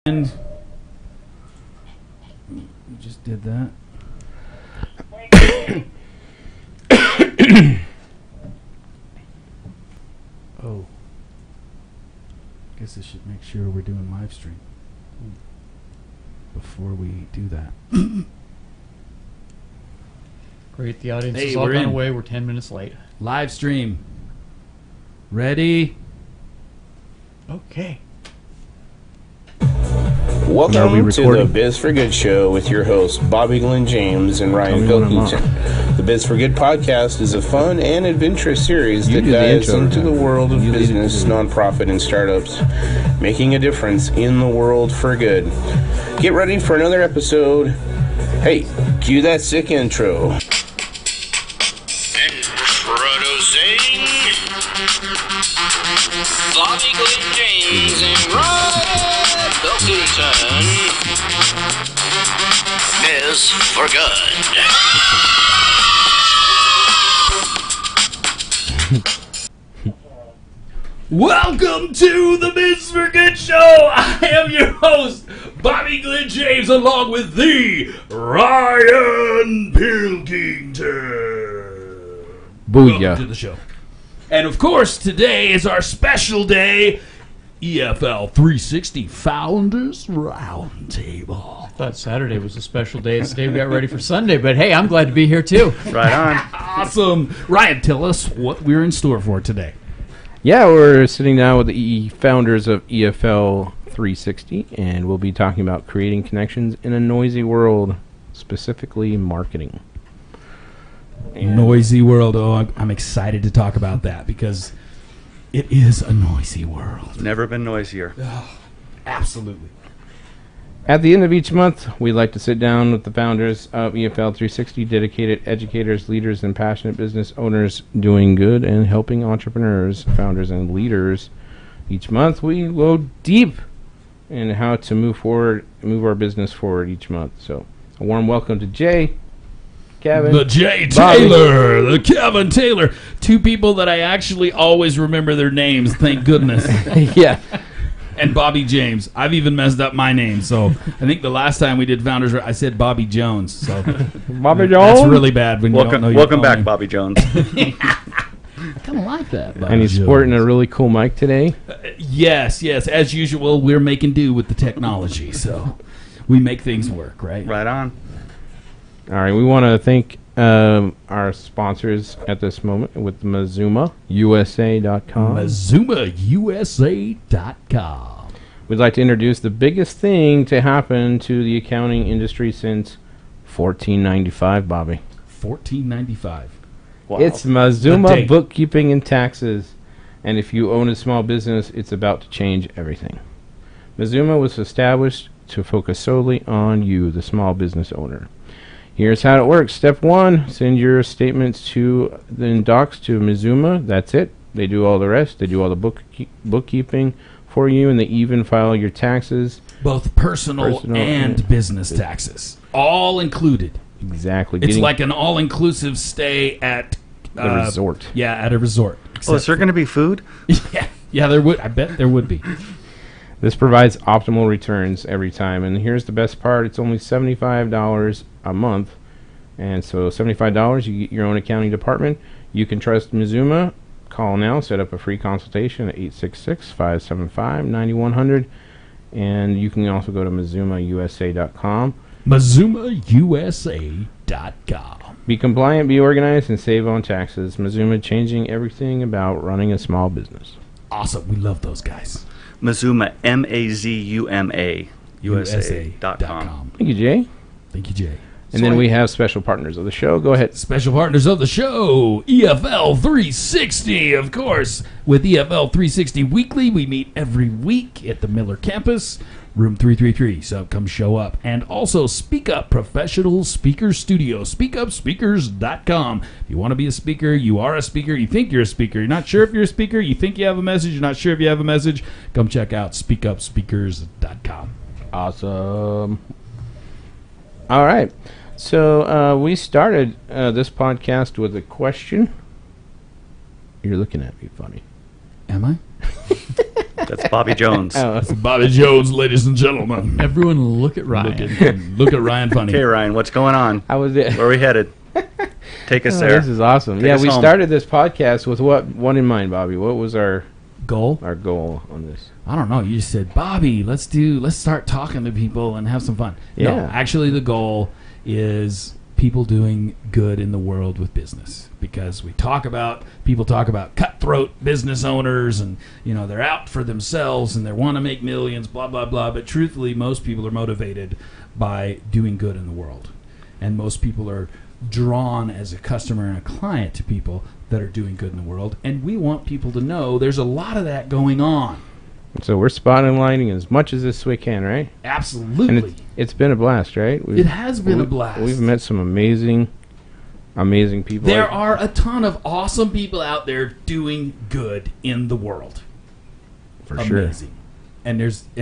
And we just did that. Oh. Guess I should make sure we're doing live stream before we do that. Great, the audience Hey, is all we're gone in. away. We're 10 minutes late. Live stream. Ready? Okay. Welcome to the Biz for Good show with your hosts Bobby, Glen James, and Ryan Pilkington. The Biz for Good podcast is a fun and adventurous series that dives into the world of business, nonprofit, and startups, making a difference in the world for good. Get ready for another episode. Hey, cue that sick intro. Introducing Bobby, Glen James, and Ryan Pilkington. Biz for Good. Welcome to the Biz for Good show. I am your host, Bobby Glen James, along with the Ryan Pilkington. Booyah. Welcome to the show. And of course, today is our special day, EFL360 Founders Roundtable. I thought Saturday was a special day. It's the day we got ready for Sunday, but hey, I'm glad to be here too. Right on. Awesome. Ryan, tell us what we're in store for today. Yeah, we're sitting down with the founders of EFL360, and we'll be talking about creating connections in a noisy world, specifically marketing. And Noisy world. Oh, I'm excited to talk about that because it is a noisy world. Never been noisier. Absolutely. At the end of each month, we like to sit down with the founders of EFL360, dedicated educators, leaders, and passionate business owners doing good and helping entrepreneurs, founders, and leaders. Each month, we go deep in how to move our business forward each month. So, a warm welcome to Jay, Kevin, The Jay Bobby. Taylor, the Kevin Taylor. Two people that I actually always remember their names, thank goodness. Yeah. And Bobby James. I've even messed up my name. So I think the last time we did Founders, I said Bobby Jones. So Bobby Jones. that's really bad when you don't know your Welcome own back, name. Bobby Jones. I kind of like that. Bobby And he's Jones. sporting a really cool mic today. Yes. As usual, we're making do with the technology. So we make things work, right? Right on. All right, we want to thank our sponsors at this moment with MazumaUSA.com. MazumaUSA.com. We'd like to introduce the biggest thing to happen to the accounting industry since 1495, Bobby. $14.95. Wow. It's The Mazuma date. Bookkeeping and Taxes. And if you own a small business, it's about to change everything. Mazuma was established to focus solely on you, the small business owner. Here's how it works. Step 1, send your statements to the docs to Mazuma. That's it. They do all the rest. They do all the bookkeeping for you, and they even file your taxes. Both personal Personal and and business taxes. All included. Exactly. It's like an all-inclusive stay at the resort. Yeah, at a resort. Oh, is there going to be food? Yeah, there would. I bet there would be. This provides optimal returns every time. And here's the best part. It's only $75 a month. And so $75, you get your own accounting department. You can trust Mazuma. Call now. Set up a free consultation at 866-575-9100. And you can also go to MazumaUSA.com. MazumaUSA.com. Be compliant, be organized, and save on taxes. Mazuma, changing everything about running a small business. Awesome. We love those guys. Mazuma, M-A-Z-U-M-A, USA.com. Thank you, Jay. Thank you, Jay. And then we have special partners of the show. Go ahead. Special partners of the show, EFL360, of course. With EFL360 Weekly, we meet every week at the Miller campus, room 333. So come show up. And also Speak Up Professional Speaker Studio, speakupspeakers.com. If you want to be a speaker, you are a speaker, you think you're a speaker, you're not sure if you're a speaker, you think you have a message, you're not sure if you have a message, come check out speakupspeakers.com. Awesome. All right. So we started this podcast with a question. You're looking at me funny. Am I? That's Bobby Jones. That's Bobby Jones, ladies and gentlemen. Everyone look at Ryan. Look at Ryan funny. Okay, Ryan, what's going on? How was it? Where are we headed? Take us there. This is awesome. Take us we home. started this podcast with what in mind, Bobby? What was our Goal? on this? I don't know. You just said, Bobby, let's start talking to people and have some fun. Yeah. No, actually the goal is people doing good in the world with business, because people talk about cutthroat business owners and, they're out for themselves and they want to make millions, blah, blah, blah. But truthfully, most people are motivated by doing good in the world. And most people are drawn as a customer and a client to people that are doing good in the world. And we want people to know there's a lot of that going on. So we're spotlighting as much as this we can, right? Absolutely. And it's been a blast, right? It has been a blast. We've met some amazing people. There are a ton of awesome people out there doing good in the world. For sure. Amazing. And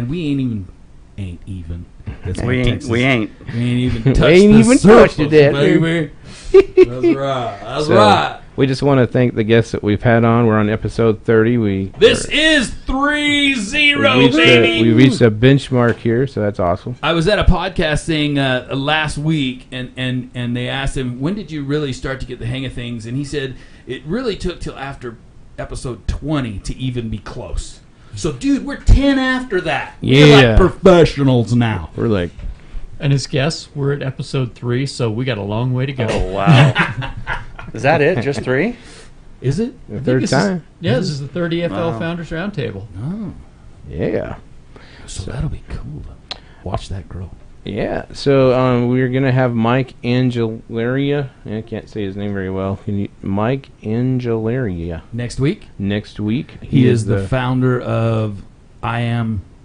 we ain't even. That's We ain't. We ain't even touched touched surface, it yet, baby. That's right. That's right. We just want to thank the guests that we've had on. We're on episode 30. This is 3-0, baby. We reached a benchmark here, so that's awesome. I was at a podcast thing last week, and they asked him, when did you really start to get the hang of things? And he said, it really took till after episode 20 to even be close. So, dude, we're 10 after that. Yeah. We're like professionals now. We're like... And as guests, we're at episode 3, so we got a long way to go. Oh, wow. Is that it? Just 3? Is it? The third time. This is the third EFL Wow. Founders Roundtable. Oh. Yeah. So that'll be cool to watch that grow. Yeah. So we're going to have Mike Angelieri. I can't say his name very well. Mike Angelieri. Next week? Next week. He is the founder of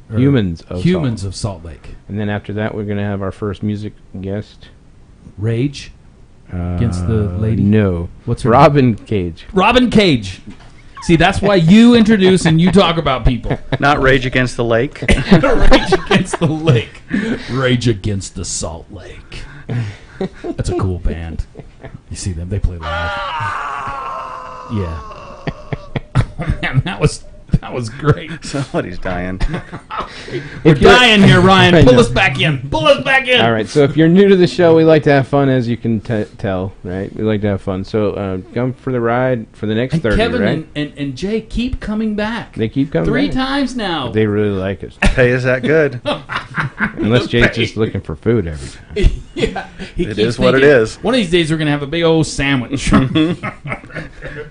Humans of Salt Lake. And then after that, we're going to have our first music guest. Rage against the lady? No. What's her Robyn Cage. Robyn Cage. See, that's why you introduce and you talk about people. Not Rage Against the Lake. Rage Against the Lake. Rage Against the Salt Lake. That's a cool band. You see them? They play live. Yeah. Oh, man, that was great. Somebody's dying. We're dying here, Ryan. Pull us back in. Pull us back in. All right, so if you're new to the show, we like to have fun, as you can tell, right? We like to have fun. So come for the ride for the next 30, Kevin right? and Jay keep coming back. They keep coming 3 back. times now. They really like us. Pay is that good? Unless Jay's just looking for food every time. Yeah, he It keeps is what it thinking, is. One of these days we're going to have a big old sandwich.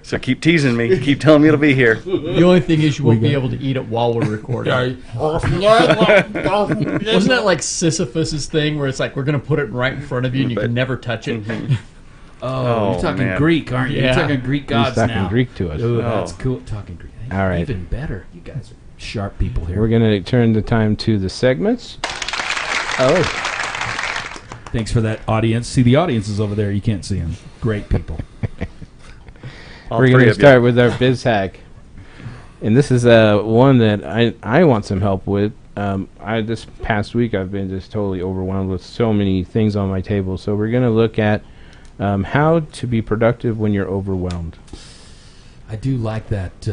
So keep teasing me. Keep telling me it'll be here. The only thing is you won't be able to eat it while we're recording. Wasn't that like Sisyphus's thing where it's like we're going to put it right in front of you and you can never touch it? Oh, you're talking man. Greek, aren't you? Yeah. You're talking Greek gods He's talking now. Greek to us. Ooh, that's cool. Talking Greek. All right. Even better. You guys are sharp people here. We're going to turn the time to the segments. Oh. Thanks for that, audience. See, the audience is over there. You can't see them. Great people. All We're going three to of you. start with our biz hack. And this is one that I want some help with. This past week, I've been just totally overwhelmed with so many things on my table. So we're going to look at how to be productive when you're overwhelmed. I do like that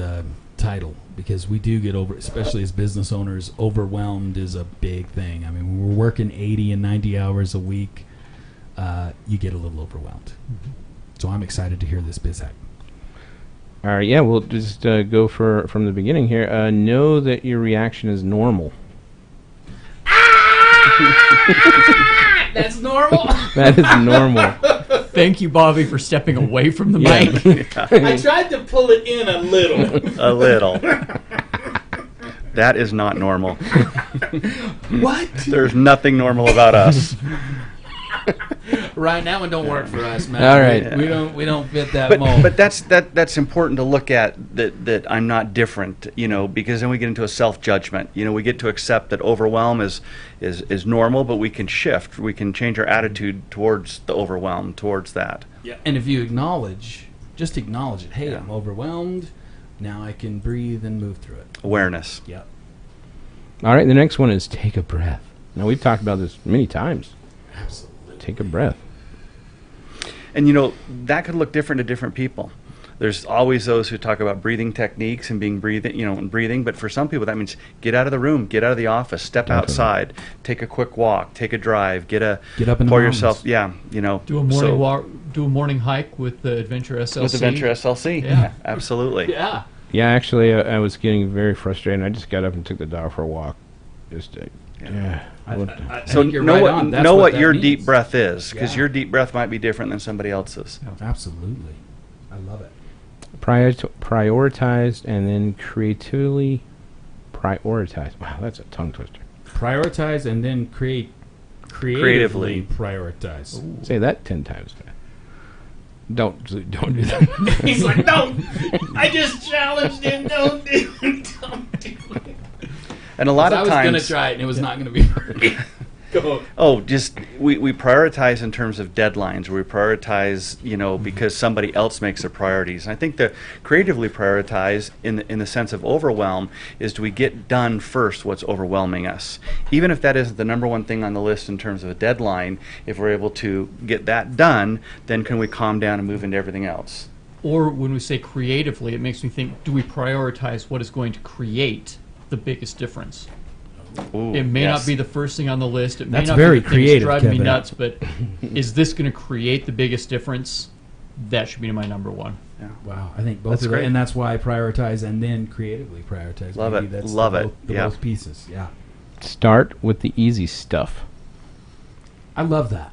title because we do get especially as business owners, overwhelmed is a big thing. I mean, when we're working 80 and 90 hours a week, you get a little overwhelmed. Mm-hmm. So I'm excited to hear this biz hack. All right, yeah, we'll just go from the beginning here. Know that your reaction is normal. That's normal. That is normal. Thank you, Bobby, for stepping away from the mic. I tried to pull it in a little. A little. That is not normal. What? There's nothing normal about us. Ryan, that one don't work for us, man. All right. We don't fit that mold. But that's important to look at, that I'm not different, because then we get into a self-judgment. We get to accept that overwhelm is normal, but we can shift. We can change our attitude towards the overwhelm, towards that. Yeah. And if you just acknowledge it. Hey, I'm overwhelmed. Now I can breathe and move through it. Awareness. Yep. All right, the next one is take a breath. Now, we've talked about this many times. Absolutely. Take a breath. And that could look different to different people. There's always those who talk about breathing techniques and breathing. But for some people, that means get out of the room, get out of the office, step outside, take a quick walk, take a drive, get up in pour yourself. Yeah, do a morning walk, do a morning hike with the Adventure SLC. With Adventure SLC, yeah, absolutely. Yeah. Yeah, actually, I was getting very frustrated. I just got up and took the dog for a walk. So know what your deep breath is, because your deep breath might be different than somebody else's. Absolutely. I love it. Prioritized and then creatively prioritize. Wow, that's a tongue twister. Prioritize and then creatively prioritize. Ooh. Say that 10 times fast. Don't do that. He's like, no, I just challenged him. Don't do it. And a lot of times I was going to try it, and it was not going to be perfect. We prioritize in terms of deadlines. We prioritize, because somebody else makes the priorities. And I think the creatively prioritize in the sense of overwhelm is, do we get done first what's overwhelming us? Even if that isn't the number one thing on the list in terms of a deadline, if we're able to get that done, then can we calm down and move into everything else? Or when we say creatively, it makes me think, do we prioritize what is going to create the biggest difference? Ooh, it may not be the first thing on the list. It may That's not very be the creative, thing that's driving Kevin. me nuts, but is this going to create the biggest difference? That should be my number one. Yeah. Wow, I think both of them, and that's why I prioritize and then creatively prioritize. Love Maybe it. That's Love the it. both pieces. Yeah. Start with the easy stuff. I love that,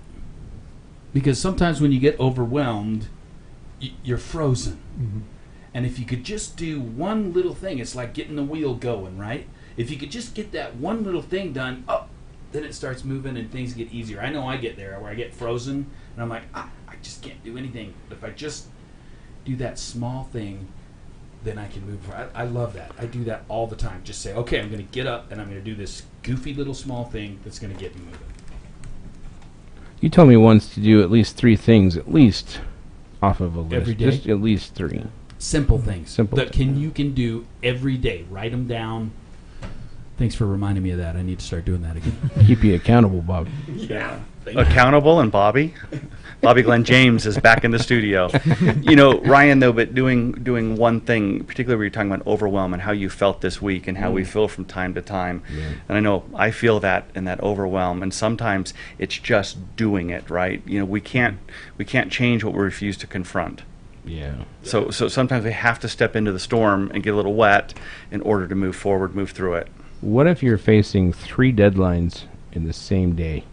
because sometimes when you get overwhelmed, you're frozen. Mm-hmm. And if you could just do one little thing, it's like getting the wheel going, right? If you could just get that one little thing done, then it starts moving and things get easier. I know I get there where I get frozen and I'm like, I just can't do anything. But if I just do that small thing, then I can move forward. I love that. I do that all the time. Just say, okay, I'm going to get up and I'm going to do this goofy little small thing that's going to get me moving. You told me once to do at least 3 things, at least off of a list. Every day? Just at least 3. Simple things. Simple that you can do every day. Write them down. Thanks for reminding me of that. I need to start doing that again. Keep you accountable, Bob. Yeah. Accountable and Bobby Glen James is back in the studio. Ryan, though, but doing one thing, particularly when you're talking about overwhelm and how you felt this week and how we feel from time to time. Yeah. And I know I feel that in that overwhelm, and sometimes it's just doing it, right? We can't change what we refuse to confront. Yeah. So sometimes we have to step into the storm and get a little wet in order to move forward, move through it. What if you're facing 3 deadlines in the same day?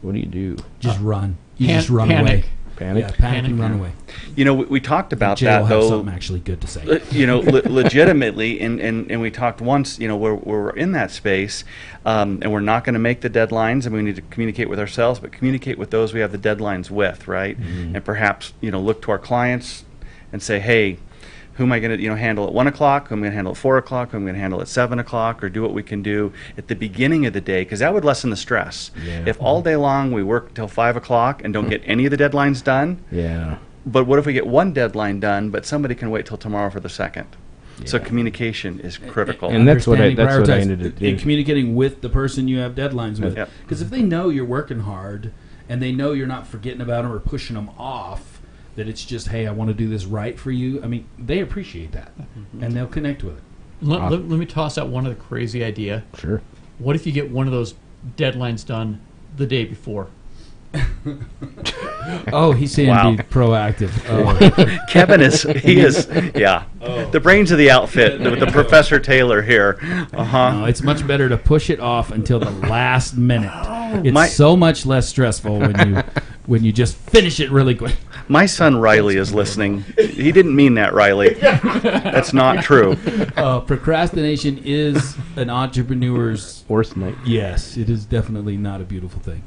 What do you do? Just run. You just run away. Panic? Yeah, panic and run away. We talked about Jay that, will have though. something actually good to say. Legitimately, and we talked once, where we're in that space, and we're not going to make the deadlines, and we need to communicate with ourselves, but communicate with those we have the deadlines with, right? Mm-hmm. And perhaps, look to our clients and say, hey, who am I going to handle at 1 o'clock? Who am I going to handle at 4 o'clock? Who am I going to handle at 7 o'clock? Or do what we can do at the beginning of the day, because that would lessen the stress. Yeah. If all day long we work till 5 o'clock and don't get any of the deadlines done, but what if we get one deadline done, but somebody can wait till tomorrow for the second? Yeah. So communication is critical. And that's what I ended up doing. And communicating with the person you have deadlines with. Because if they know you're working hard and they know you're not forgetting about them or pushing them off, that it's just, hey, I want to do this right for you. I mean, they appreciate that, and they'll connect with it. Let me toss out one other crazy idea. Sure. What if you get one of those deadlines done the day before? Oh, he's saying be proactive. Oh. Kevin is, the brains of the outfit, the Professor Taylor here. No, it's much better to push it off until the last minute. It's so much less stressful when you just finish it really quick. My son Riley is listening. He didn't mean that, Riley. That's not true. Procrastination is an entrepreneur's worst night. Yes, it is definitely not a beautiful thing.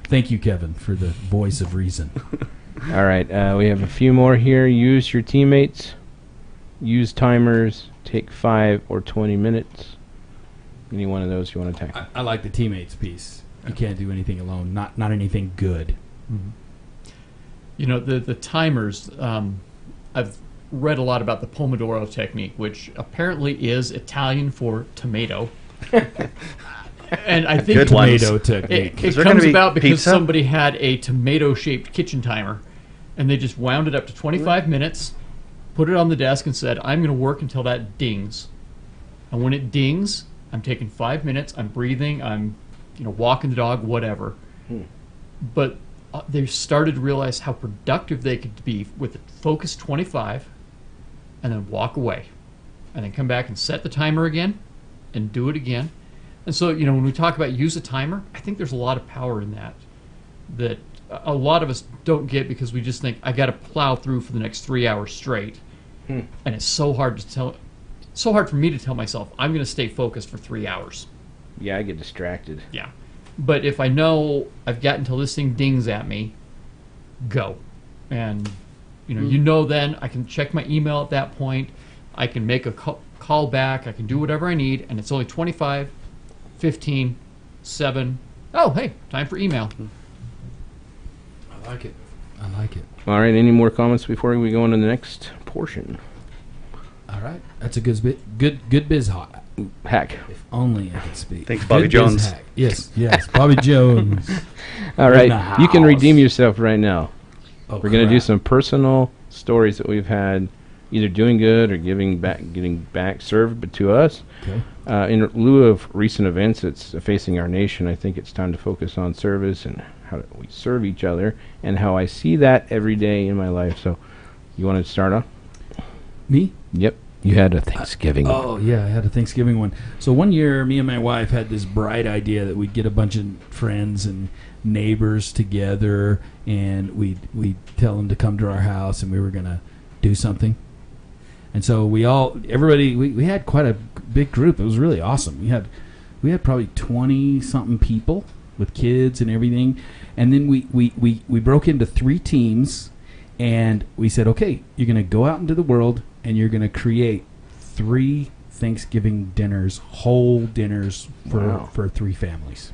Thank you, Kevin, for the voice of reason. All right, we have a few more here. Use your teammates. Use timers. Take 5 or 20 minutes. Any one of those you want to tackle? I like the teammates piece. You can't do anything alone. Not anything good. Mm-hmm. The timers, I've read a lot about the Pomodoro technique, which apparently is Italian for tomato. And I think tomato technique. It comes about because somebody had a tomato-shaped kitchen timer, And they just wound it up to 25 minutes, put it on the desk, and said, I'm going to work until that dings. And when it dings, I'm taking 5 minutes, I'm breathing, I'm walking the dog, whatever. But they started to realize how productive they could be with a focused 25 and then walk away. And then come back and set the timer again and do it again. And so, when we talk about use a timer, I think there's a lot of power in that a lot of us don't get because we just think, I got to plow through for the next 3 hours straight. And it's so hard for me to tell myself, I'm going to stay focused for 3 hours. Yeah, I get distracted. Yeah. But if I know I've got until this thing dings at me, go. And, then I can check my email at that point. I can make a call back. I can do whatever I need. And it's only 25, 15, 7. Oh, hey, time for email. I like it. I like it. All right, any more comments before we go on to the next portion? All right. That's a good biz hack. If only I could speak. Thanks, Bobby Jones. Hack. Yes, Bobby Jones. All right, you can redeem yourself right now. We're going to do some personal stories that we've had, either doing good or getting back served to us. Okay. In lieu of recent events that's facing our nation, I think it's time to focus on service and how we serve each other and how I see that every day in my life. So, you want to start off? Me? Yep. You had a Thanksgiving one. Oh, yeah, I had a Thanksgiving one. So one year, me and my wife had this bright idea that we'd get a bunch of friends and neighbors together, and we'd tell them to come to our house, and we were going to do something. And so we had quite a big group. It was really awesome. We had probably 20-something people with kids and everything. And then we broke into 3 teams, and we said, okay, you're going to go out into the world, and you're going to create 3 Thanksgiving dinners, whole dinners for 3 families.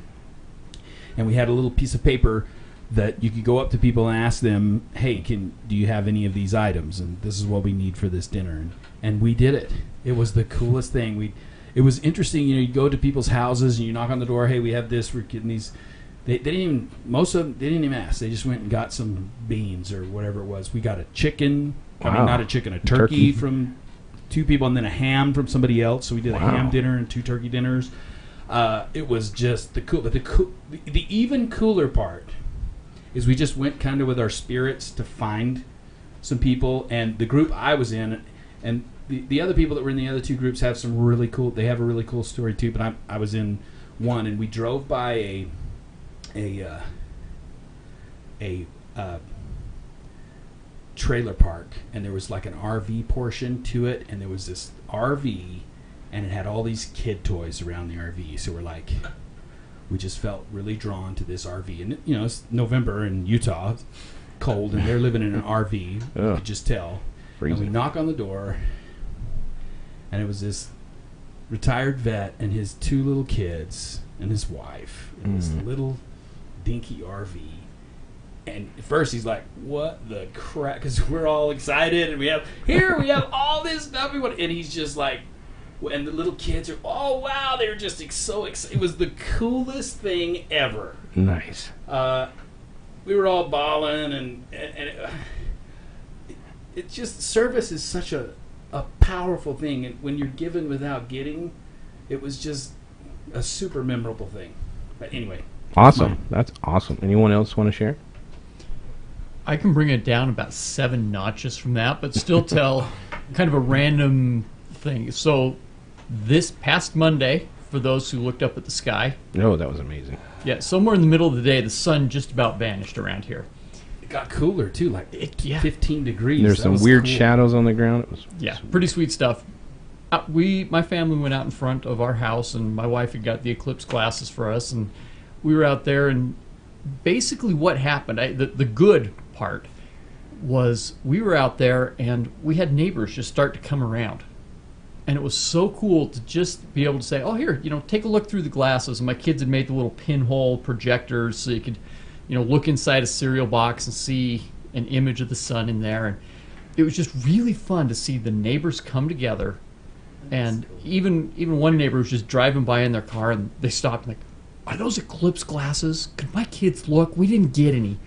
And we had a little piece of paper that you could go up to people and ask them, hey, do you have any of these items? And this is what we need for this dinner. And we did it. It was the coolest thing. It was interesting. You go to people's houses and you knock on the door, hey, we have this, we're getting these. They didn't even, most of them, they didn't even ask. They just went and got some beans or whatever it was. We got a chicken. Wow. I mean, not a chicken, a turkey from 2 people, and then a ham from somebody else. So we did a ham dinner and 2 turkey dinners. It was just the even cooler part is we just went kind of with our spirits to find some people, and the group I was in, and the other people that were in the other 2 groups have some really cool. They have a really cool story too. But I was in one, and we drove by a trailer park, and there was like an RV portion to it, and there was this RV, and it had all these kid toys around the RV. So we just felt really drawn to this RV, and it's November in Utah, cold, and they're living in an RV. You could just tell. Freezing. And we knock on the door, and it was this retired vet and his 2 little kids and his wife in this little dinky RV. And at first he's like, what the crap? Because we're all excited, and we have all this stuff. And he's just like, and the little kids are, oh, wow, they were just so excited. It was the coolest thing ever. Nice. We were all bawling, and it just, service is such a powerful thing. And when you're given without getting, it was just a super memorable thing. But anyway. Awesome. That's awesome. Anyone else want to share? I can bring it down about 7 notches from that, but still tell kind of a random thing. So this past Monday, for those who looked up at the sky. Oh, that was amazing. Yeah, somewhere in the middle of the day, the sun just about vanished around here. It got cooler, too, like 15 degrees. There's some weird shadows on the ground. It was sweet. Pretty sweet stuff. My family went out in front of our house, and my wife had got the eclipse glasses for us, and we were out there, and basically what happened, the good part was we were out there, and we had neighbors just start to come around. And it was so cool to just be able to say, oh, here, take a look through the glasses. And my kids had made the little pinhole projectors so you could, look inside a cereal box and see an image of the sun in there. And it was just really fun to see the neighbors come together. And even one neighbor was just driving by in their car, and they stopped and like, are those eclipse glasses? Could my kids look? We didn't get any.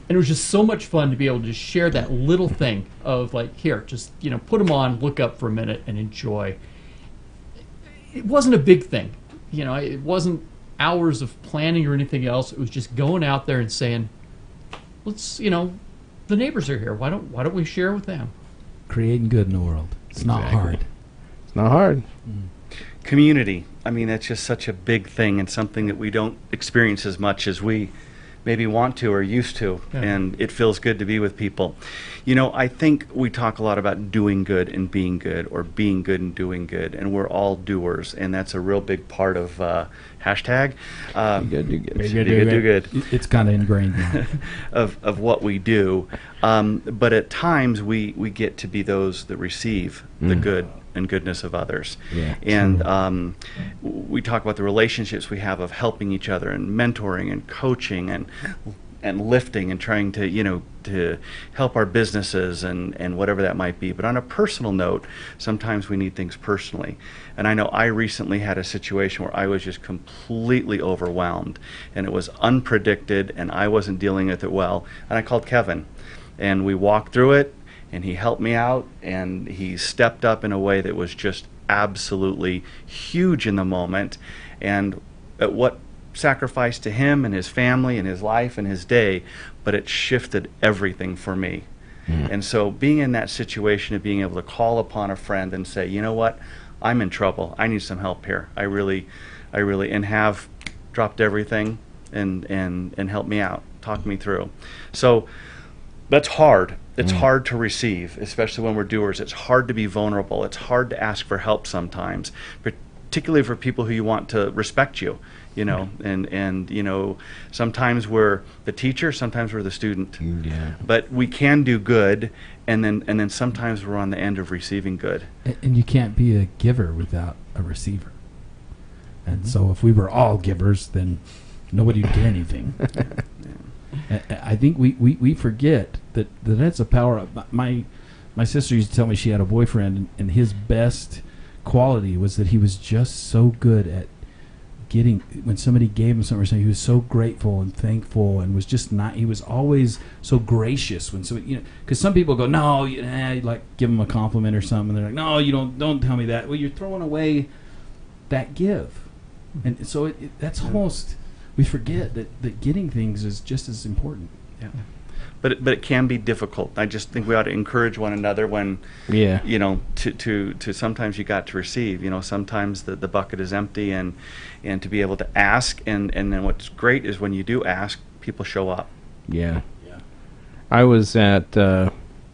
And it was just so much fun to be able to just share that little thing of like, here, just, put them on, look up for a minute and enjoy. It wasn't a big thing. It wasn't hours of planning or anything else. It was just going out there and saying, let's, the neighbors are here. Why don't we share with them? Creating good in the world. It's not hard. It's not hard. Community. I mean, that's just such a big thing and something that we don't experience as much as we maybe want to or used to, and it feels good to be with people. I think we talk a lot about doing good and being good, or being good and doing good, and we're all doers, and that's a real big part of hashtag. Do good. Do good. It's kind of ingrained now. of what we do, but at times we get to be those that receive the good and goodness of others. And we talk about the relationships we have of helping each other and mentoring and coaching and lifting and trying to to help our businesses and whatever that might be. But on a personal note, sometimes we need things personally. And I know I recently had a situation where I was just completely overwhelmed, and it was unpredicted, and I wasn't dealing with it well. And I called Kevin, and we walked through it, and he helped me out, and he stepped up in a way that was just absolutely huge in the moment. And at what sacrifice to him and his family and his life and his day, but it shifted everything for me. And so being in that situation of being able to call upon a friend and say, you know what, I'm in trouble, I need some help here, I really and have dropped everything and helped me out, talked me through. So that's hard. It's hard to receive, especially when we're doers. It's hard to be vulnerable. It's hard to ask for help sometimes, particularly for people who you want to respect you, and sometimes we're the teacher, sometimes we're the student. But we can do good, and then sometimes we're on the end of receiving good. And you can't be a giver without a receiver. And so if we were all givers, then nobody would get anything. I think we forget that that's a power up. My sister used to tell me she had a boyfriend, and his best quality was that he was just so good at getting, when somebody gave him something or something, he was so grateful and thankful, and was just not, he was always so gracious when somebody, because some people go, no, like give them a compliment or something, and they're like, no, you don't tell me that. Well, you're throwing away that give. And so that's almost, we forget that getting things is just as important. But it can be difficult. I just think we ought to encourage one another when, to sometimes you got to receive. Sometimes the bucket is empty, and to be able to ask, and then what's great is when you do ask, people show up. I was at a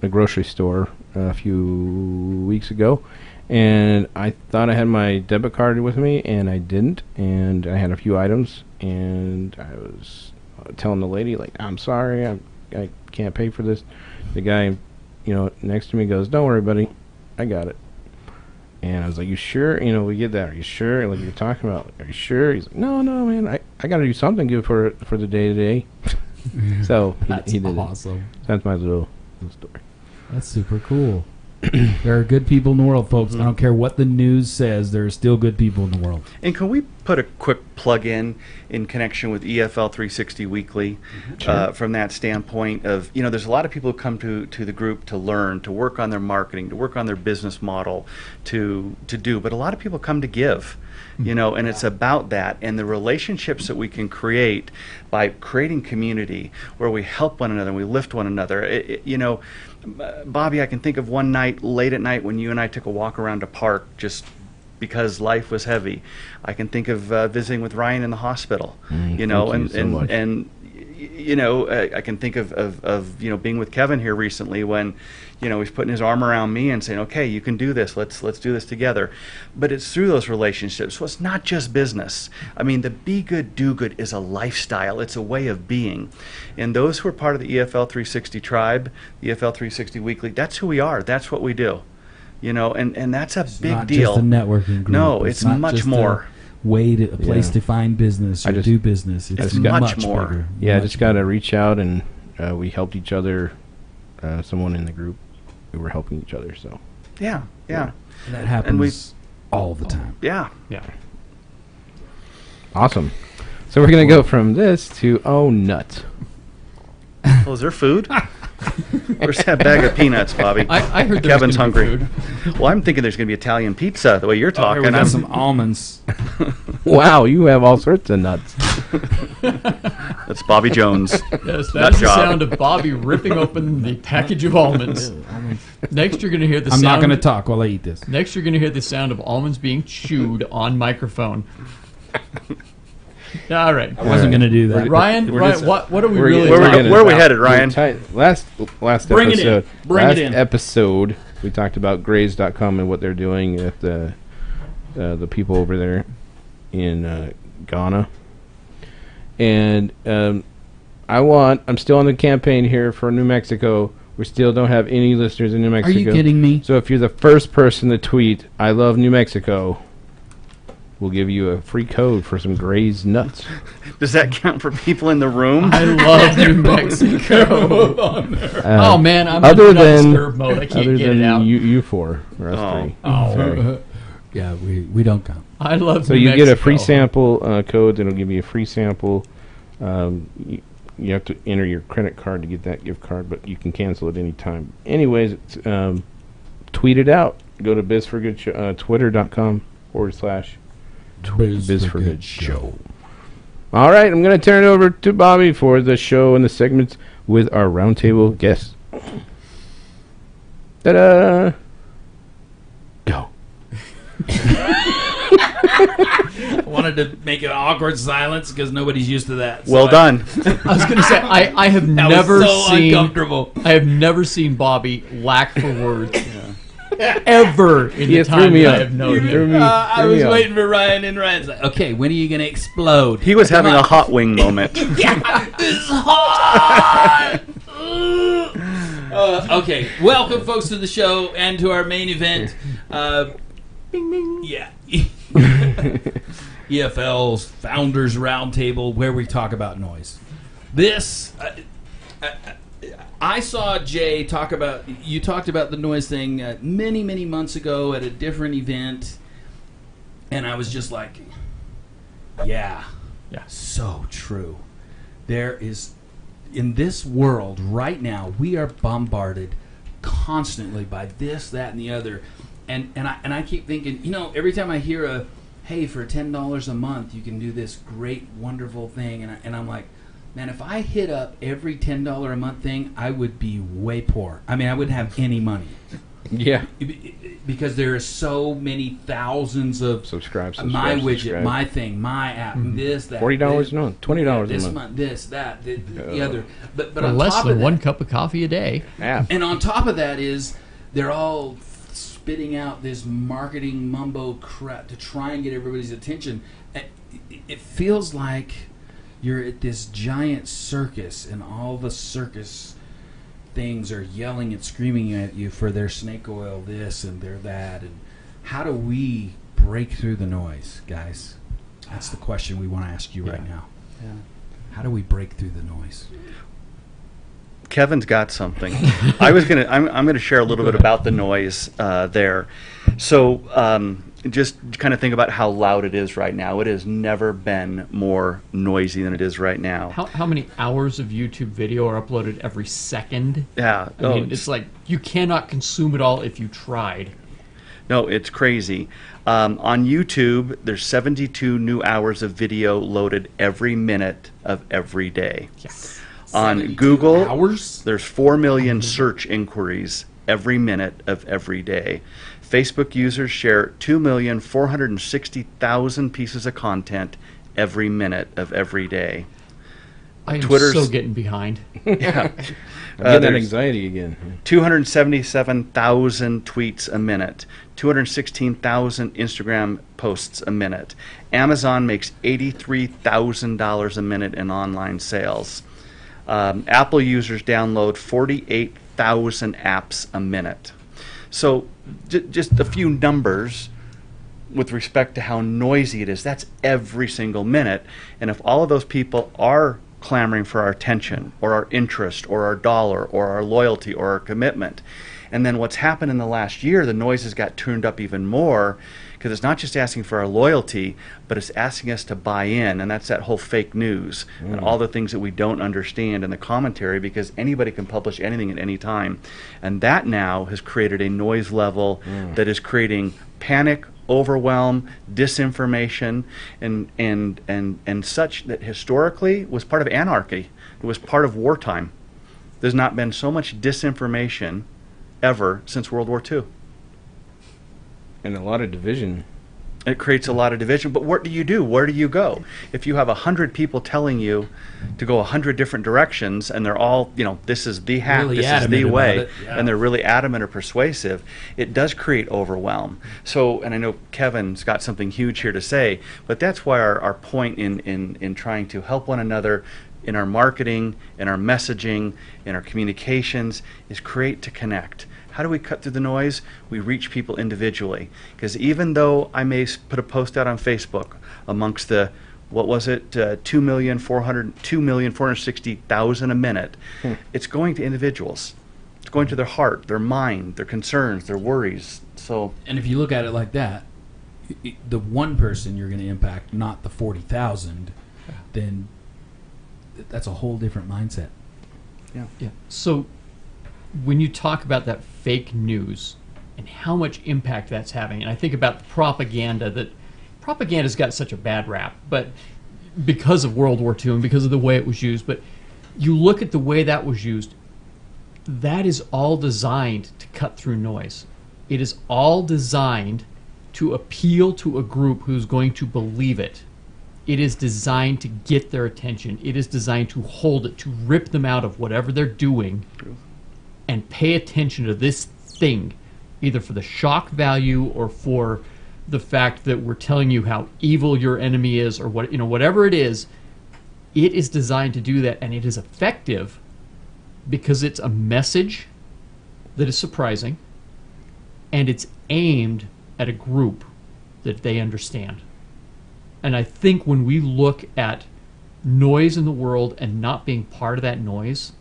grocery store a few weeks ago, and I thought I had my debit card with me, and I didn't, and I had a few items, and I was telling the lady, like, I'm sorry, I can't pay for this. The guy, next to me goes, don't worry, buddy, I got it. And I was like, you sure? We get that. Are you sure? Like you're talking about, are you sure? He's like, no, man, I got to do something good for the day-to-day. So he did awesome. It. That's my little story. That's super cool. There are good people in the world, folks. I don't care what the news says. There are still good people in the world. And can we put a quick plug in connection with EFL360 Weekly from that standpoint of, there's a lot of people who come to the group to learn, to work on their marketing, to work on their business model, to do. But a lot of people come to give. And it's about that and the relationships that we can create by creating community where we help one another and we lift one another. Bobby, I can think of one night late at night when you and I took a walk around a park just because life was heavy. I can think of visiting with Ryan in the hospital, I can think of being with Kevin here recently when he's putting his arm around me and saying, okay, you can do this, let's do this together. But it's through those relationships. So it's not just business. I mean, the be good, do good is a lifestyle. It's a way of being. And those who are part of the EFL360 tribe, the EFL360 Weekly, that's who we are. That's what we do. And that's a big deal. It's not just a networking group. No, it's not much just more. A place to find business or do business. It's much more. Bigger. Yeah, I just got to reach out, and we helped each other. Someone in the group, we were helping each other. So yeah. And that happens all the time. Yeah. Awesome. So we're gonna go from this to nut. Oh, is there food? Where's that bag of peanuts, Bobby? I heard Kevin's gonna be hungry. food. Well, I'm thinking there's going to be Italian pizza the way you're talking. We got some almonds. Wow, you have all sorts of nuts. That's Bobby Jones. Yes, Nut that's the job. sound of Bobby ripping open the package of almonds. Next, you're going to hear the I'm sound. not going to talk while I eat this. Next, you're going to hear the sound of almonds being chewed on microphone. All right. I wasn't going to do that. Ryan, what are we really Where talking are we about? headed, Ryan? Last Bring it in. episode. Bring last it in. episode, we talked about Graze.com and what they're doing at the people over there in Ghana. And I'm still on the campaign here for New Mexico. We still don't have any listeners in New Are Mexico. you kidding me? So if you're the first person to tweet, I love New Mexico, we'll give you a free code for some Graze nuts. Does that count for people in the room? I love New Mexico. Oh man, I'm other in than disturb mode. I can't get it out. you four or us three. Sorry. Yeah, we don't count. I love. So New you Mexico. get a free sample code that'll give you a free sample. You have to enter your credit card to get that gift card, but you can cancel it anytime. Anyways, it's, tweet it out. Go to BizForGood Twitter.com/BizForGood All right, I'm going to turn it over to Bobby for the show and the segments with our roundtable guests. Ta-da! Go. I wanted to make an awkward silence because nobody's used to that. Well done. I was going to say I have That never was so seen. uncomfortable. I have never seen Bobby lack for words ever in He the threw time me that I off. have known You threw him. me- I threw was me off. waiting for Ryan, and Ryan's like, "Okay, when are you gonna explode?" He was having a hot wing moment. Yeah, this is hot. Okay, welcome, folks, to the show and to our main event. Bing, bing. Yeah. EFL's Founders Roundtable, where we talk about noise. This, I saw Jay talk about, you talked about the noise thing many, many months ago at a different event, and I was just like, yeah, so true. There is, in this world right now, we are bombarded constantly by this, that, and the other. And I keep thinking, every time I hear hey, for $10 a month, you can do this great, wonderful thing. And I'm like, man, if I hit up every $10 a month thing, I would be way poor. I mean, I wouldn't have any money. Yeah. Because there are so many thousands of Subscribe, my widget, subscribe. my thing, my app, this, that. $40 a month, $20 this a month. This, that, the other. But For on less top than of that, 1 cup of coffee a day. App. and on top of that is they're all spitting out this marketing mumbo crap to try and get everybody's attention. It feels like you're at this giant circus, and all the circus things are yelling and screaming at you for their snake oil this and their that. And how do we break through the noise, guys? That's the question we want to ask you right now. Yeah. How do we break through the noise? Kevin's got something. I'm gonna share a little bit about the noise there. So just kind of think about how loud it is right now. It has never been more noisy than it is right now. How many hours of YouTube video are uploaded every second? Yeah. I mean, it's like you cannot consume it all if you tried. No, it's crazy. On YouTube, there's 72 new hours of video loaded every minute of every day. Yes. On Google, hours? there's 4 million search inquiries every minute of every day. Facebook users share 2,460,000 pieces of content every minute of every day. I am Twitter's- so getting behind. Yeah. I'm getting that there's anxiety again. 277,000 tweets a minute, 216,000 Instagram posts a minute. Amazon makes $83,000 a minute in online sales. Apple users download 48,000 apps a minute. So just a few numbers with respect to how noisy it is. That's every single minute. And if all of those people are clamoring for our attention or our interest or our dollar or our loyalty or our commitment, And then what's happened in the last year, the noise has got turned up even more, because it's not just asking for our loyalty, but it's asking us to buy in, and that's that whole fake news and all the things that we don't understand in the commentary, because anybody can publish anything at any time. And that now has created a noise level that is creating panic, overwhelm, disinformation, and such, that historically was part of anarchy. It was part of wartime. There's not been so much disinformation ever since World War II. And a lot of division. It creates a lot of division. But what do you do? Where do you go? If you have 100 people telling you to go 100 different directions, and they're all, this is the hack, Really this is the adamant way, about it, yeah. and they're really adamant or persuasive, it does create overwhelm. So, and I know Kevin's got something huge here to say, but that's why our point in trying to help one another in our marketing, in our messaging, in our communications, is create to connect. How do we cut through the noise? We reach people individually. Because even though I may put a post out on Facebook amongst the, 2,460,000 a minute, it's going to individuals. It's going to their heart, their mind, their concerns, their worries. So, And if you look at it like that, the one person you're going to impact, not the 40,000, then that's a whole different mindset. yeah. So when you talk about that fake news and how much impact that's having, and I think about the propaganda, that propaganda's got such a bad rap, but because of World War II and because of the way it was used, but you look at the way that was used, that is all designed to cut through noise. It is all designed to appeal to a group who's going to believe it. It is designed to get their attention. It is designed to hold it, to rip them out of whatever they're doing and pay attention to this thing, either for the shock value or for the fact that we're telling you how evil your enemy is, or whatever it is designed to do that, and it is effective because it's a message that is surprising, and it's aimed at a group that they understand. And I think when we look at noise in the world and not being part of that noise,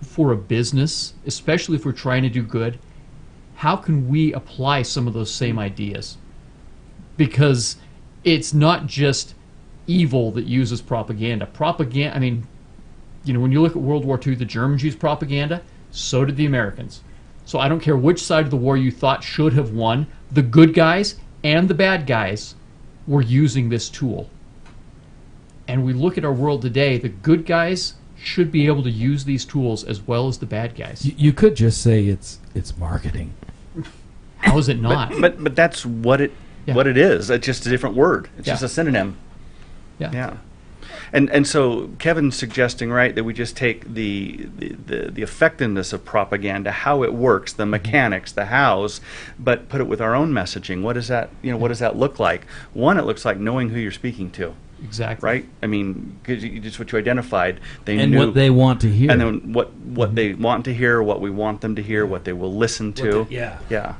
for a business, especially if we're trying to do good, how can we apply some of those same ideas? Because it's not just evil that uses propaganda. Propaganda, when you look at World War II, the Germans used propaganda, so did the Americans. So I don't care which side of the war you thought should have won, the good guys and the bad guys were using this tool. And we look at our world today, the good guys should be able to use these tools as well as the bad guys. You could just say it's marketing. How is it not? But that's what it is. It's just a different word. It's just a synonym. Yeah. And so Kevin's suggesting, right, that we just take the effectiveness of propaganda, how it works, the mechanics, the hows, but put it with our own messaging. What does that what does that look like? One, it looks like knowing who you're speaking to. Exactly. Right? Because just what you identified, they And knew what they want to hear. and then what they want to hear, what we want them to hear, what they will listen to. Yeah. Yeah.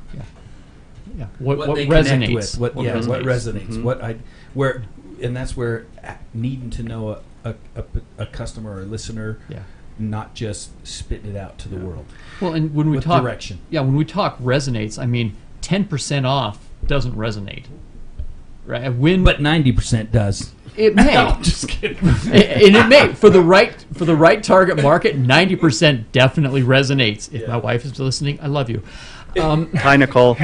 What they connect resonates? with, what resonates. Mm-hmm. And that's where needing to know a customer or a listener, not just spitting it out to the world. Well, and when we With talk direction. when we talk resonates, 10% off doesn't resonate, right? But 90% does. It may. No, I'm just kidding. And it may for the right target market. 90% definitely resonates. If my wife is listening, I love you. Hi, Nicole.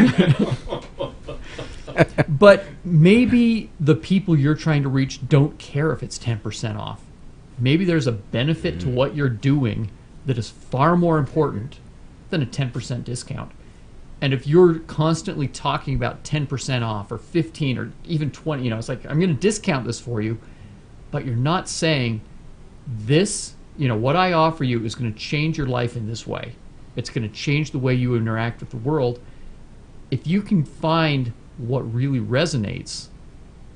But maybe the people you're trying to reach don't care if it's 10% off. Maybe there's a benefit to what you're doing that is far more important than a 10% discount. And if you're constantly talking about 10% off or 15 or even 20, it's like, I'm going to discount this for you, but you're not saying this, what I offer you is going to change your life in this way. It's going to change the way you interact with the world. If you can find what really resonates,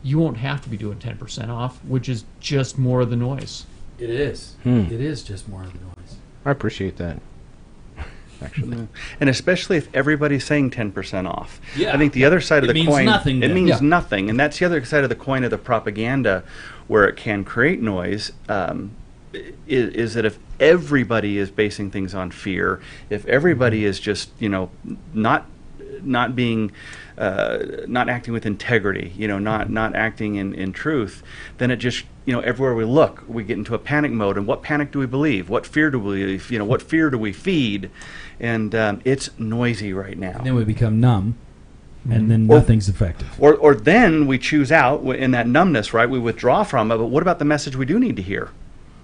you won't have to be doing 10% off, which is just more of the noise. It is. It is just more of the noise. I appreciate that. Actually. And especially if everybody's saying 10% off. Yeah. I think the other side of the means coin, nothing it then. means Yeah. nothing. And that's the other side of the coin of the propaganda, where it can create noise. is that if everybody is basing things on fear, if everybody is just, not being, not acting with integrity, not acting in truth, then it just, everywhere we look, we get into a panic mode. And what panic do we believe? What fear do we believe? What fear do we feed? And it's noisy right now. And then we become numb, and then nothing's effective. Or then we choose out in that numbness, right? We withdraw from it. But what about the message we do need to hear?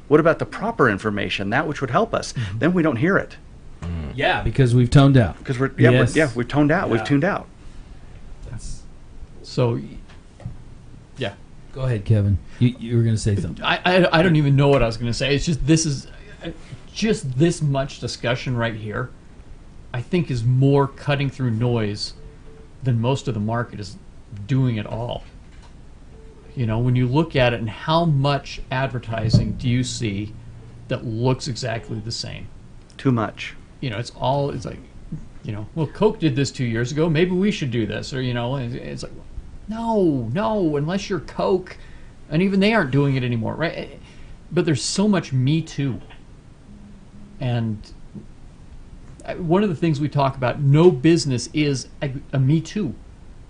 What about the proper information, that which would help us? Then we don't hear it. Yeah, because we've toned out. Because we've toned out. Yeah. We've tuned out. So, yeah. Go ahead, Kevin. You were going to say something. I don't even know what I was going to say. It's just just this much discussion right here, I think, is more cutting through noise than most of the market is doing at all. When you look at it, and how much advertising do you see that looks exactly the same? Too much. It's like, well, Coke did this 2 years ago, maybe we should do this. Or, it's like, no, unless you're Coke, and even they aren't doing it anymore, right? But there's so much Me Too. And one of the things we talk about, no business is a Me Too.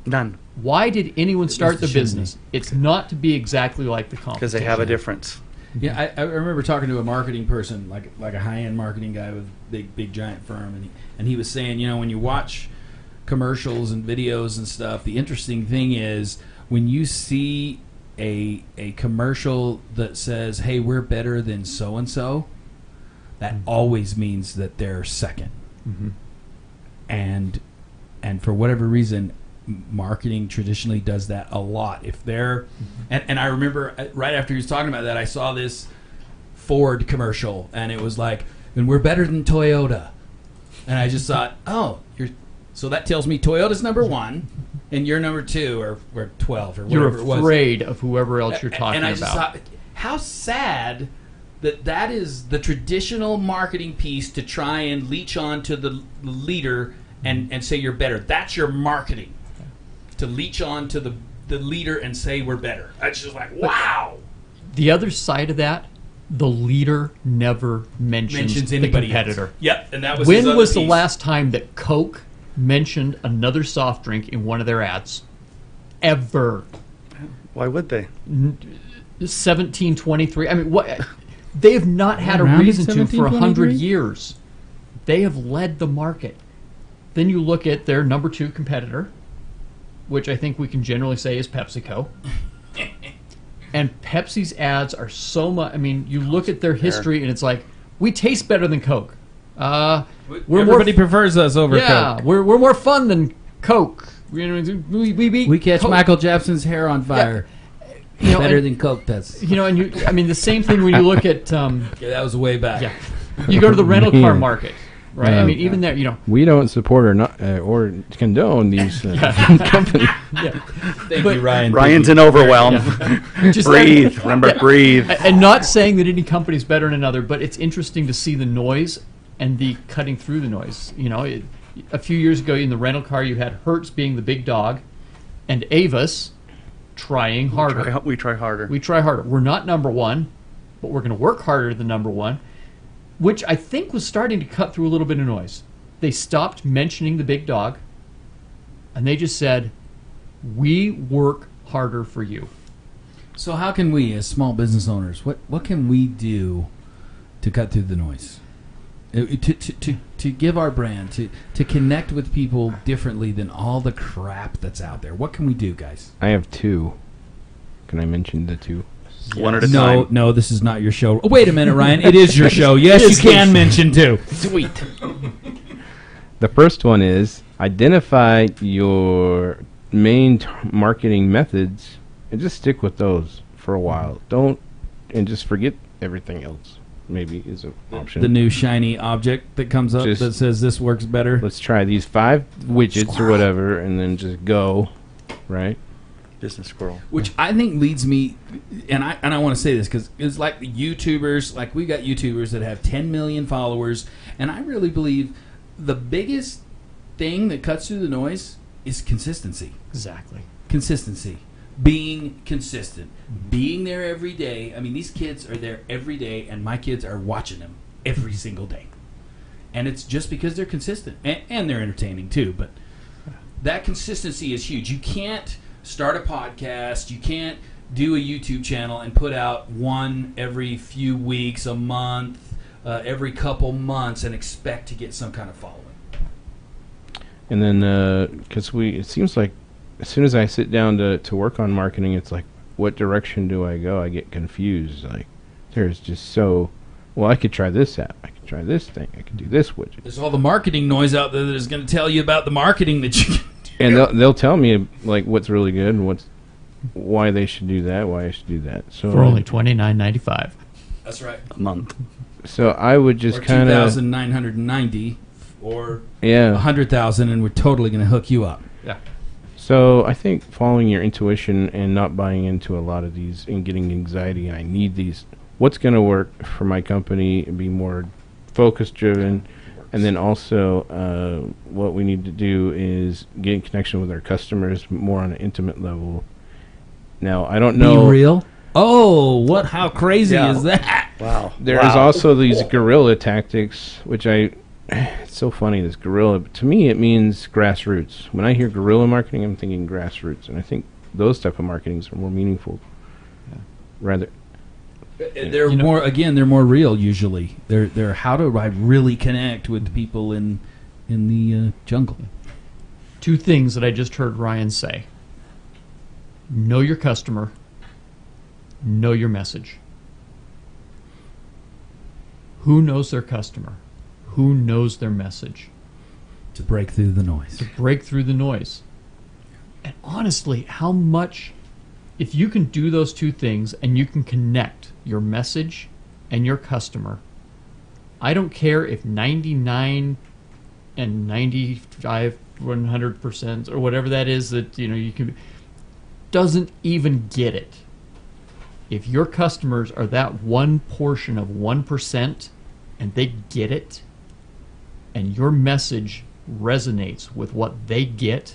None. Why did anyone start the business? It's not to be exactly like the competition. Because they have a difference. Yeah, I remember talking to a marketing person, like a high-end marketing guy with a big giant firm, and he was saying, when you watch commercials and videos and stuff, the interesting thing is when you see a commercial that says, hey, we're better than so-and-so, that always means that they're second. And for whatever reason, marketing traditionally does that a lot. If they're and I remember right after he was talking about that, I saw this Ford commercial, and it was like, and we're better than Toyota, and I just thought, so that tells me Toyota's number 1 and you're number 2 or 12 or whatever it was. You're afraid of whoever else you're talking and I just about. thought, how sad that is the traditional marketing piece, to try and leech on to the leader and say you're better. That's your marketing. To leech on to the leader and say we're better. That's just like, wow. The other side of that, the leader never mentions anybody the competitor. else. Yep, and that was when his other was the piece. last time that Coke mentioned another soft drink in one of their ads? Ever. Why would they? 1723. I mean, what? They have not had a Around reason to for 100 1723? years. They have led the market. Then you look at their number 2 competitor, which I think we can generally say is PepsiCo. And Pepsi's ads are so much. I mean, you look at their history, and it's like, we taste better than Coke. Everybody prefers us over Coke. Yeah, we're more fun than Coke. We catch Coke. Michael Jackson's hair on fire. You know, Better than Coke. That's I mean, the same thing when you look at. yeah, that was way back. Yeah, you go to the rental car market, right? I mean, even there, we don't support or condone these companies. Yeah. Thank you, Ryan. Ryan's in overwhelm. Just Breathe. Remember, breathe. And not saying that any company's better than another, but it's interesting to see the noise and the cutting through the noise. A few years ago in the rental car, you had Hertz being the big dog, and Avis trying harder. We try harder. We try harder. We're not number 1, but we're going to work harder than number 1, which I think was starting to cut through a little bit of noise. They stopped mentioning the big dog, and they just said, we work harder for you. So how can we, as small business owners, what can we do to cut through the noise? To give our brand, to connect with people differently than all the crap that's out there. What can we do, guys? I have 2. Can I mention the 2? One at a time. No, this is not your show. Oh, wait a minute, Ryan. It is your show. Yes, you can mention 2. Sweet. The first one is identify your main marketing methods and just stick with those for a while. And just forget everything else. Maybe is an option. The new shiny object that comes up Just- that says this works better. Let's try these 5 widgets or whatever, and then just go, right? Business squirrel. Which I think leads me, and I want to say this because it's like YouTubers, like we got YouTubers that have 10 million followers, and I really believe the biggest thing that cuts through the noise is consistency. Exactly. Consistency. being consistent, being there every day. I mean, these kids are there every day, and my kids are watching them every single day. And it's just because they're consistent, and they're entertaining too. But that consistency is huge. You can't start a podcast, you can't do a YouTube channel and put out one every few weeks, a month, every couple months, and expect to get some kind of following. And then, because it seems like as soon as I sit down to work on marketing, it's like, what direction do I go? I get confused. Like, there's just so, well, I could try this app, I could try this thing, I could do this widget. There's all the marketing noise out there that is going to tell you about the marketing that you can do. And they'll tell me like what's really good and why they should do that, why I should do that. So for only $29.95. That's right. A month. So I would just kind of $2,990 or yeah, 100,000, and we're totally going to hook you up. Yeah. So I think following your intuition and not buying into a lot of these and getting anxiety, I need these. What's going to work for my company and be more focus driven, and then also what we need to do is get in connection with our customers more on an intimate level. Now I don't know. Be real. Oh, what? How crazy is that? Wow. There is also these guerrilla tactics, which it's so funny, this guerrilla. To me, it means grassroots. When I hear guerrilla marketing, I'm thinking grassroots. And I think those type of marketings are more meaningful. Yeah. Rather. They're more, again, they're more real usually. They're how do I really connect with people in the jungle. Two things that I just heard Ryan say. Know your customer. Know your message. Who knows their customer? Who knows their message? To break through the noise. To break through the noise. And honestly, how much, if you can do those two things and you can connect your message and your customer, I don't care if 99 and 95, 100% or whatever that is that you can, doesn't even get it. If your customers are that one portion of 1% and they get it, and your message resonates with what they get,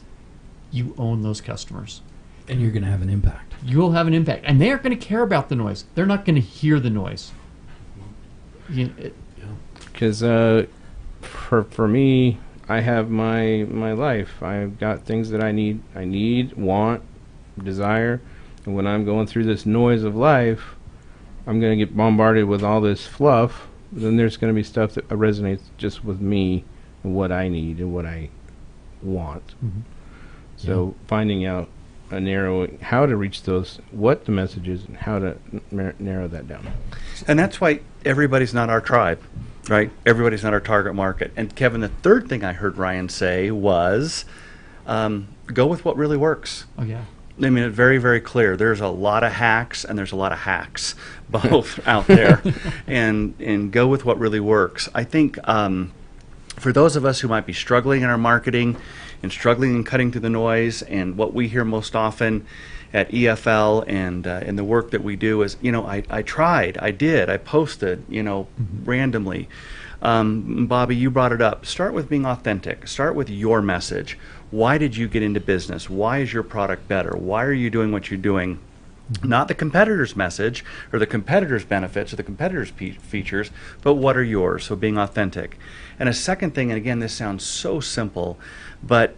you own those customers. And you're going to have an impact. You'll have an impact. And they aren't going to care about the noise. They're not going to hear the noise. Because for me, I have my life. I've got things that I need, want, desire. And when I'm going through this noise of life, I'm going to get bombarded with all this fluff. Then there's going to be stuff that resonates just with me and what I need and what I want. Mm-hmm. So finding out how to reach those, what the message is, and how to narrow that down. And that's why everybody's not our tribe, right? Everybody's not our target market. And Kevin, the third thing I heard Ryan say was go with what really works. Oh, yeah. I mean, it's very, very clear. There's a lot of hacks, and there's a lot of hacks both out there. And go with what really works. I think for those of us who might be struggling in our marketing and struggling in cutting through the noise, and what we hear most often at EFL and in the work that we do is, I tried, I posted, randomly. Bobby, you brought it up. Start with being authentic. Start with your message. Why did you get into business? Why is your product better? Why are you doing what you're doing? Not the competitor's message or the competitor's benefits or the competitor's features, but what are yours? So being authentic. And a second thing, and again, this sounds so simple, but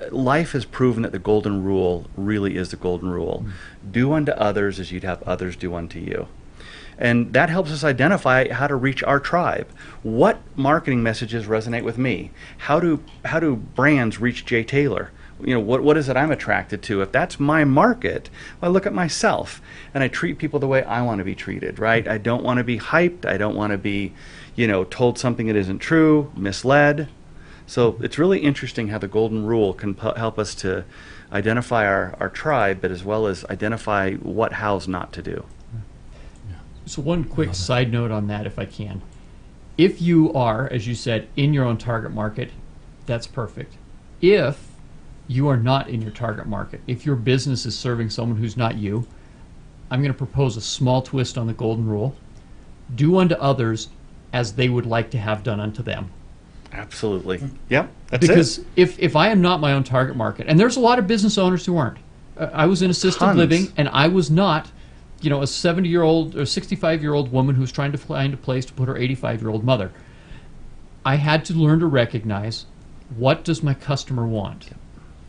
life has proven that the golden rule really is the golden rule. Do unto others as you'd have others do unto you. And that helps us identify how to reach our tribe. What marketing messages resonate with me? How do brands reach Jay Taylor? What is it I'm attracted to? If that's my market, well, I look at myself and I treat people the way I want to be treated, right? I don't want to be hyped. I don't want to be, told something that isn't true, misled. So it's really interesting how the golden rule can help us to identify our tribe, but as well as identify what hows not to do. So one quick side note on that, if I can. If you are, as you said, in your own target market, that's perfect. If you are not in your target market, if your business is serving someone who's not you, I'm going to propose a small twist on the golden rule. Do unto others as they would like to have done unto them. Absolutely. Yep. That's because if I am not my own target market, and there's a lot of business owners who aren't, I was in assisted living, and I was not, a 70-year-old or 65-year-old woman who's trying to find a place to put her 85-year-old mother. I had to learn to recognize, what does my customer want?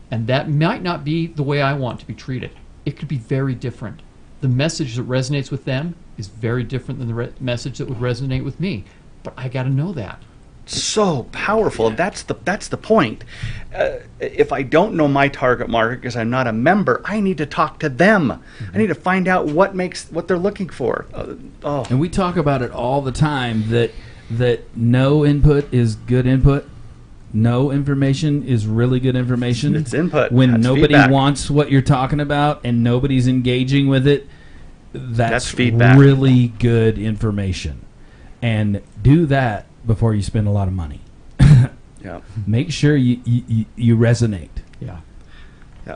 And that might not be the way I want to be treated. It could be very different. The message that resonates with them is very different than the message that would resonate with me. But I got to know that. So powerful. That's the point. If I don't know my target market because I'm not a member, I need to talk to them. I need to find out what they're looking for. And we talk about it all the time that no input is good input. No information is really good information. It's input. When That's nobody feedback. wants what you're talking about and nobody's engaging with it, that's feedback. really good information. And do that before you spend a lot of money. Yeah. Make sure you resonate. Yeah.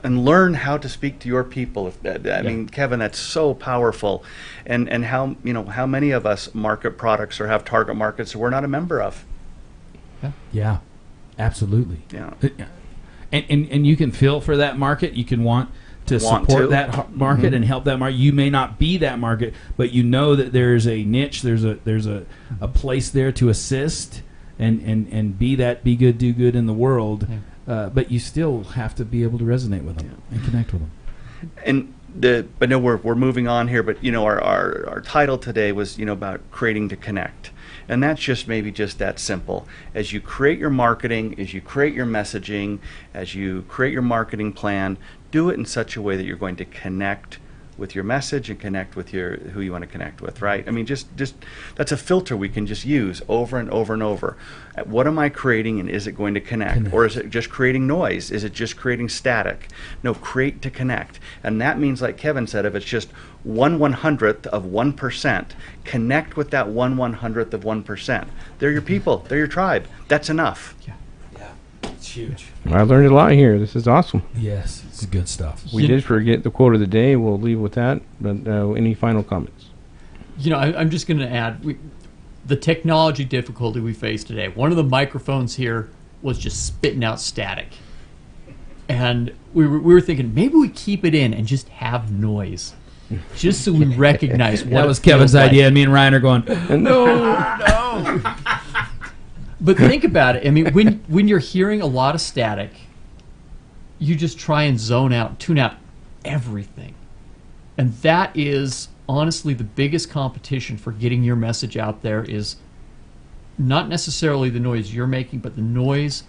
And learn how to speak to your people. I mean, Kevin, that's so powerful. And how many of us market products or have target markets that we're not a member of. Yeah, absolutely. Yeah. And you can feel for that market. You can want to support that market and help that market. You may not be that market, but you know that there's a niche, there's a place there to assist and be good, do good in the world. But you still have to be able to resonate with them and connect with them. And but no, we're moving on here. But our title today was about creating to connect. And that's just maybe just that simple. As you create your marketing, as you create your messaging, as you create your marketing plan, do it in such a way that you're going to connect with your message and connect with who you want to connect with, right? I mean, just that's a filter we can just use over and over and over. What am I creating, and is it going to connect? Or is it just creating noise? Is it just creating static? No, create to connect. And that means, like Kevin said, if it's just 1/100th of 1%, connect with that 1/100th of 1%. They're your people. They're your tribe. That's enough. Yeah, it's huge. I learned a lot here. This is awesome. Yes, it's good stuff. We did forget the quote of the day. We'll leave with that. But any final comments? I'm just going to add the technology difficulty we face today. One of the microphones here was just spitting out static. And we were thinking, maybe we keep it in and just have noise. Just so we recognize what that was Kevin's idea, and me and Ryan are going, no. But think about it. I mean, when you're hearing a lot of static, you just try and tune out everything. And that is honestly the biggest competition for getting your message out there, is not necessarily the noise you're making, but the noise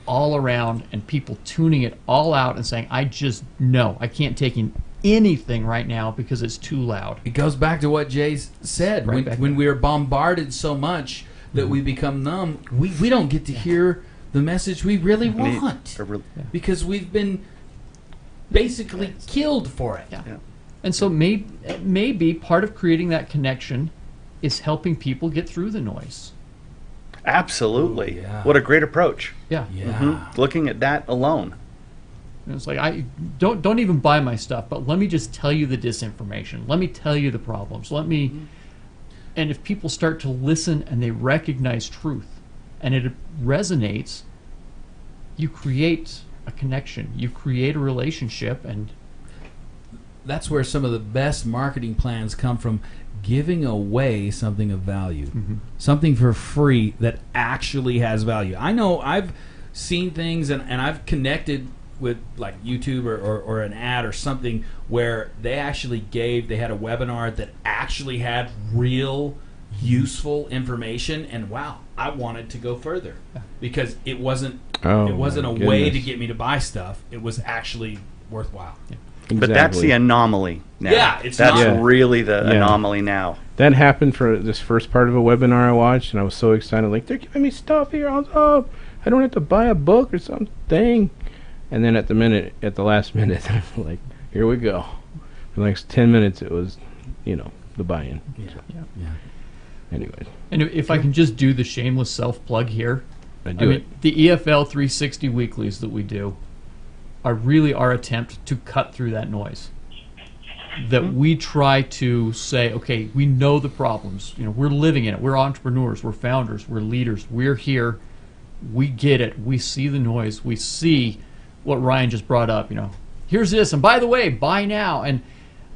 all around and people tuning it all out and saying, I can't take in anything right now because it's too loud. It goes back to what Jay said. When we are bombarded so much that we become numb, we don't get to hear the message we really want because we've been basically killed for it. Yeah. And so maybe part of creating that connection is helping people get through the noise. Absolutely. What a great approach. Yeah. Looking at that alone. And it's like, I don't even buy my stuff, but let me just tell you the disinformation. Let me tell you the problems. And if people start to listen and they recognize truth and it resonates, you create a connection. You create a relationship, and that's where some of the best marketing plans come from. Giving away something of value, something for free that actually has value. I know I've seen things and I've connected with like YouTube or an ad or something where they actually they had a webinar that actually had real useful information, and wow, I wanted to go further because it wasn't a way to get me to buy stuff. It was actually worthwhile. Yeah. Exactly. But that's the anomaly now. Yeah, that's really the anomaly now. That happened for this first part of a webinar I watched, and I was so excited. Like, they're giving me stuff here. I don't have to buy a book or something. And then at the last minute, I'm like, here we go. For the next 10 minutes, it was, the buy-in. Yeah. Anyway. And if I can just do the shameless self-plug here. The EFL360 weeklies that we do are really our attempt to cut through that noise. That we try to say, okay, we know the problems. We're living in it. We're entrepreneurs. We're founders. We're leaders. We're here. We get it. We see the noise. We see what Ryan just brought up. here's this, and by the way, buy now. And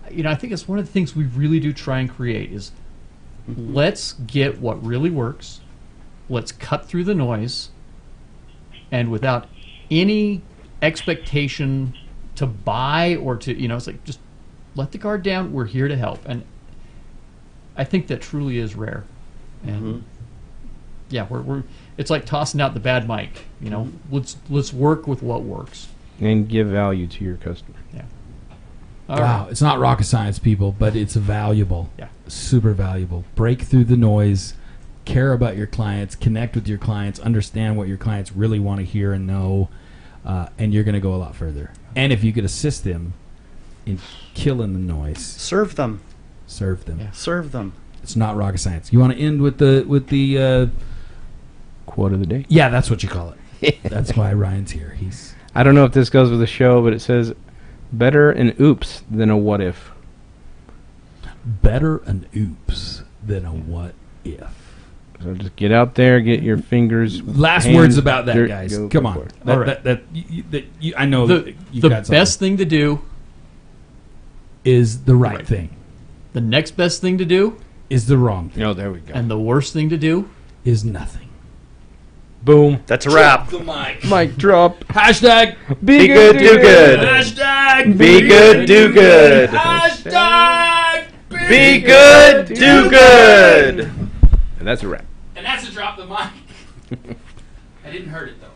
I think it's one of the things we really do try and create is let's get what really works. Let's cut through the noise, and without any expectation to buy or to, it's like just let the guard down. We're here to help. And I think that truly is rare. And yeah, we're it's like tossing out the bad mic. Let's work with what works and give value to your customer. Yeah. Wow, it's not rocket science, people, but it's valuable. Yeah. Super valuable. Break through the noise, care about your clients, connect with your clients, understand what your clients really want to hear and know, and you're going to go a lot further. And if you could assist them in killing the noise, serve them. Serve them. Yeah. Serve them. It's not rocket science. You want to end with the quote of the day? Yeah, that's what you call it. That's why Ryan's here. I don't know if this goes with the show, but it says, better an oops than a what if. Better an oops than a what if. So just get out there, get your fingers. Last hands, words about that, dirt, guys. go Come on. All right. I know the best thing to do is the right thing. The next best thing to do is the wrong thing. Oh, there we go. And the worst thing to do is nothing. Boom. That's a wrap. Drop the mic. Mic drop. Hashtag be good, do good. Hashtag be good, do good. Hashtag be good, do good. And that's a wrap. And that's a drop the mic. I didn't hurt it though.